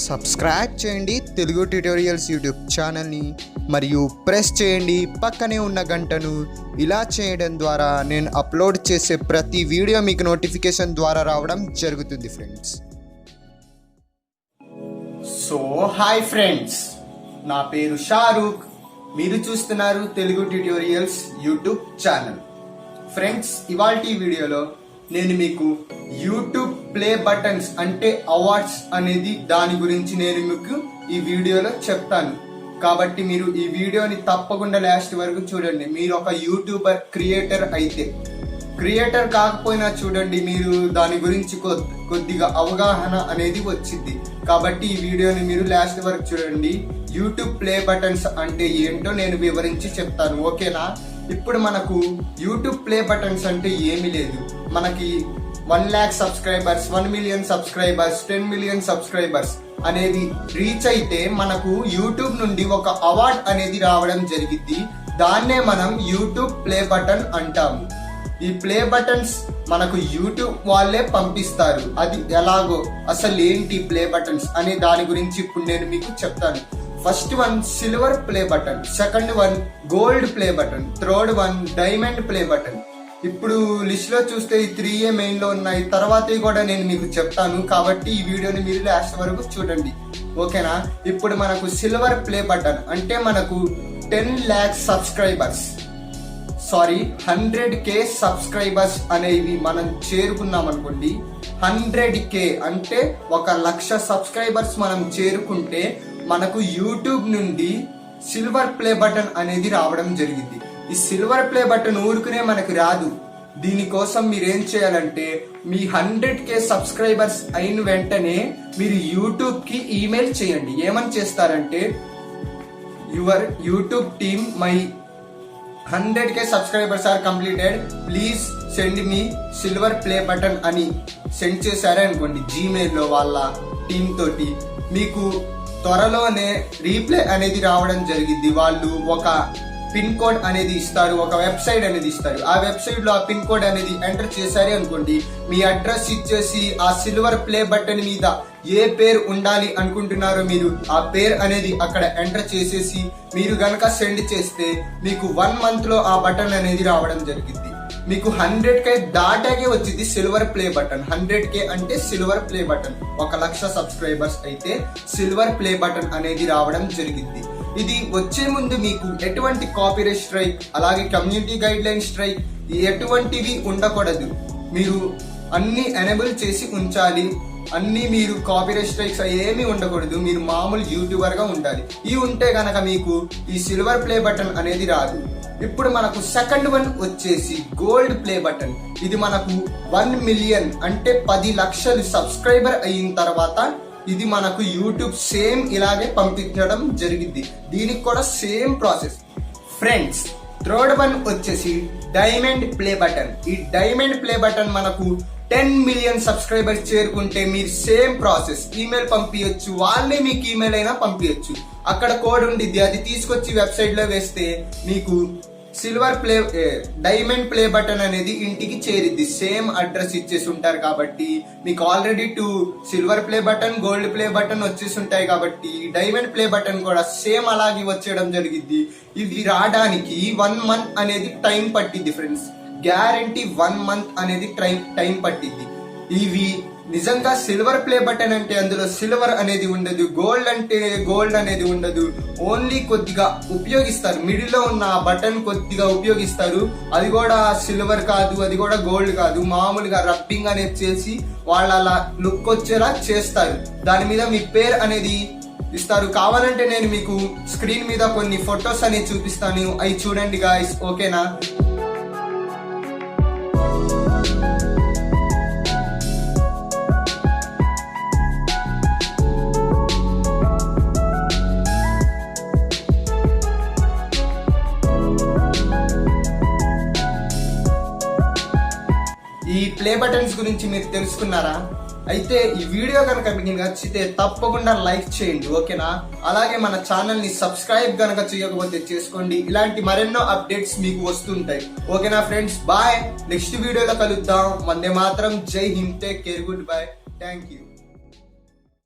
Subscribe చేయండి Telugu tutorials YouTube ఛానల్ని మరియు ప్రెస్ చేయండి పక్కనే ఉన్న గంటను. ఇలా చేయడం ద్వారా నేను అప్లోడ్ చేసే ప్రతి వీడియో మీకు నోటిఫికేషన్ ద్వారా రావడం జరుగుతుంది ఫ్రెండ్స్. సో హాయ్ ఫ్రెండ్స్, నా పేరు షారూక్. మీరు చూస్తున్నారు Telugu tutorials YouTube channel. Friends, ఇవాల్టి వీడియోలో నేను మీకు యూట్యూబ్ ప్లే బటన్స్ అంటే అవార్డ్స్ అనేది దాని గురించి నేను మీకు ఈ వీడియోలో చెప్తాను. కాబట్టి మీరు ఈ వీడియోని తప్పకుండా లాస్ట్ వరకు చూడండి. మీరు ఒక యూట్యూబర్ క్రియేటర్ అయితే, క్రియేటర్ కాకపోయినా చూడండి, మీరు దాని గురించి కొద్దిగా అవగాహన అనేది వచ్చింది. కాబట్టి ఈ వీడియోని మీరు లాస్ట్ వరకు చూడండి. యూట్యూబ్ ప్లే బటన్స్ అంటే ఏంటో నేను వివరించి చెప్తాను, ఓకేనా? ఇప్పుడు మనకు యూట్యూబ్ ప్లే బటన్స్ అంటే ఏమీ లేదు. మనకి 1 lakh subscribers, 1 million subscribers, 10 million subscribers అనేది రీచ్ అయితే మనకు యూట్యూబ్ నుండి ఒక అవార్డ్ అనేది రావడం జరిగింది. దాన్నే మనం యూట్యూబ్ ప్లే బటన్ అంటాము. ఈ ప్లే బటన్స్ మనకు యూట్యూబ్ వాళ్ళే పంపిస్తారు. అది ఎలాగో, అసలు ఏంటి ప్లే బటన్స్ అనే దాని గురించి ఇప్పుడు నేను మీకు చెప్తాను. First one silver play button, second one gold play button, third one diamond play button. ఇప్పుడు లిస్ట్ లో చూస్తే ఈ 3 మెయిన్ లో ఉన్నాయి. తర్వాత కూడా నేను మీకు చెప్తాను. కాబట్టి ఈ వీడియోని మీరు లాస్ట్ వరకు చూడండి, ఓకేనా? ఇప్పుడు మనకు సిల్వర్ ప్లే బటన్ అంటే మనకు 10 lakh సబ్స్క్రైబర్స్, 100K సబ్స్క్రైబర్స్ అనేవి మనం చేరుకున్నాం అనుకోండి. 100K అంటే 1,00,000 సబ్స్క్రైబర్స్ మనం చేరుకుంటే మనకు యూట్యూబ్ నుండి సిల్వర్ ప్లే బటన్ అనేది రావడం జరిగింది. ఈ సిల్వర్ ప్లే బటన్ ఊరుకునే మనకు రాదు. దీనికోసం మీరేం చేయాలంటే, మీ 100K సబ్స్క్రైబర్స్ అయిన వెంటనే మీరు యూట్యూబ్ కి ఈమెయిల్ చేయండి. ఏమని చేస్తారంటే, your YouTube team, my 100K subscribers are completed, please send me silver play button అని సెండ్ చేశారే అనుకోండి జీమెయిల్లో వాళ్ళ టీమ్ తోటి, మీకు త్వరలోనే రీప్లే అనేది రావడం జరిగింది. వాళ్ళు ఒక పిన్ కోడ్ అనేది ఇస్తారు, ఒక వెబ్సైట్ అనేది ఇస్తారు. ఆ వెబ్సైట్ లో ఆ పిన్ కోడ్ అనేది ఎంటర్ చేశారే అనుకోండి, మీ అడ్రస్ ఇచ్చేసి ఆ సిల్వర్ ప్లే బటన్ మీద ఏ పేరు ఉండాలి అనుకుంటున్నారో మీరు ఆ పేరు అనేది అక్కడ ఎంటర్ చేసేసి మీరు గనక సెండ్ చేస్తే మీకు 1 month లో ఆ బటన్ అనేది రావడం జరిగింది. మీకు 100K దాటాకే వచ్చింది సిల్వర్ ప్లే బటన్. 100K అంటే సిల్వర్ ప్లే బటన్. 1,00,000 సబ్స్క్రైబర్స్ అయితే సిల్వర్ ప్లే బటన్ అనేది రావడం జరిగింది. ఇది వచ్చే ముందు మీకు ఎటువంటి కాపీరైట్ స్ట్రైక్, అలాగే కమ్యూనిటీ గైడ్ లైన్ స్ట్రైక్ ఎటువంటివి ఉండకూడదు. మీరు అన్ని ఎనేబుల్ చేసి ఉంచాలి. అన్ని మీరు కాపీరైట్ స్ట్రైక్స్ ఏమీ ఉండకూడదు. మీరు మామూలు యూట్యూబర్ గా ఉండాలి. ఇవి ఉంటే గనక మీకు ఈ సిల్వర్ ప్లే బటన్ అనేది రాదు. ఇప్పుడు మనకు సెకండ్ వన్ వచ్చేసి గోల్డ్ ప్లే బటన్. ఇది మనకు 1 million అంటే 10 లక్షలు సబ్స్క్రైబర్ అయిన తర్వాత ఇది మనకు యూట్యూబ్ సేమ్ ఇలాగే పంపించడం జరిగింది. దీనికి కూడా same process. Friends, third one వచ్చేసి డైమండ్ ప్లే బటన్. ఈ డైమండ్ ప్లే బటన్ మనకు 10 million సబ్స్క్రైబర్స్ చేరుకుంటే మీరు సేమ్ ప్రాసెస్, ఈమెయిల్ పంపించచ్చు. వాళ్ళే మీకు ఈమెయిల్ అయినా పంపించచ్చు. అక్కడ కోడ్ ఉండిద్ది, అది తీసుకొచ్చి వెబ్సైట్ లో వేస్తే మీకు silver play diamond play button అనేది ఇంటికి చేరిద్ది. సేమ్ అడ్రస్ ఇచ్చేసి ఉంటారు కాబట్టి మీకు already 2 silver play button, gold play button వచ్చేసి ఉంటాయి. కాబట్టి డైమండ్ ప్లే బటన్ కూడా సేమ్ అలాగే వచ్చేయడం జరిగింది. ఇవి రావడానికి 1 month అనేది టైం పట్టింది ఫ్రెండ్స్. గ్యారంటీ 1 month అనేది టైం పట్టింది. ఇవి నిజంగా సిల్వర్ ప్లే బటన్ అంటే అందులో సిల్వర్ అనేది ఉండదు, గోల్డ్ అంటే గోల్డ్ అనేది ఉండదు. ఓన్లీ కొద్దిగా ఉపయోగిస్తారు, మిడిల్ లో ఉన్న బటన్ కొద్దిగా ఉపయోగిస్తారు. అది కూడా సిల్వర్ కాదు, అది కూడా గోల్డ్ కాదు, మామూలుగా రబ్బింగ్ అనేది చేసి వాళ్ళ అలా లుక్ వచ్చేలా చేస్తారు. దాని మీద మీ పేరు అనేది ఇస్తారు. కావాలంటే నేను మీకు స్క్రీన్ మీద కొన్ని ఫొటోస్ అనేది చూపిస్తాను, అవి చూడండి గాయ్స్, ఓకేనా? ఈ ప్లే బటన్స్ గురించి మీరు తెలుసుకున్నారా? అయితే ఈ వీడియో కనుక మీకు నచ్చితే తప్పకుండా లైక్ చేయండి, ఓకేనా? అలాగే మన ఛానల్ ని సబ్స్క్రైబ్ కనుక చేయకపోతే చేసుకోండి. ఇలాంటి మరెన్నో అప్డేట్స్ మీకు వస్తుంటాయి, ఓకేనా ఫ్రెండ్స్? బాయ్, నెక్స్ట్ వీడియోలో కలుద్దాం. వందే మాత్రం, జై Hind, take care, good bye, thank you.